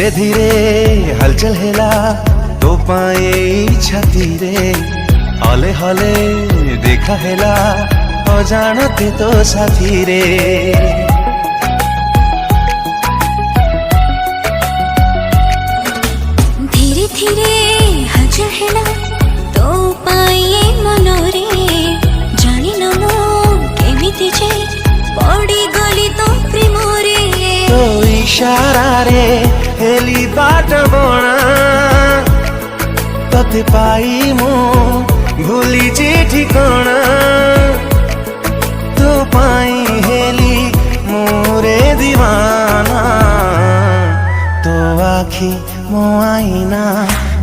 धीरे धीरे हलचल हेला तो पाए छाती रे हले हले देखा हेला अजाणते तो साथी रे। धीरे धीरे हलचल हेला तो पाए मनरे जानिल मु केमिति जे पड़ी गली तो प्रेम रे। तो इशारा रे हेली बाट बणा तते पाई मु भूली जे ठिकाना तो पाई हेली मोरे दीवाना। तो आखी मो आईना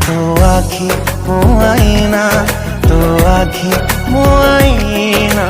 तो आखी मो आईना तो आखी मो आईना।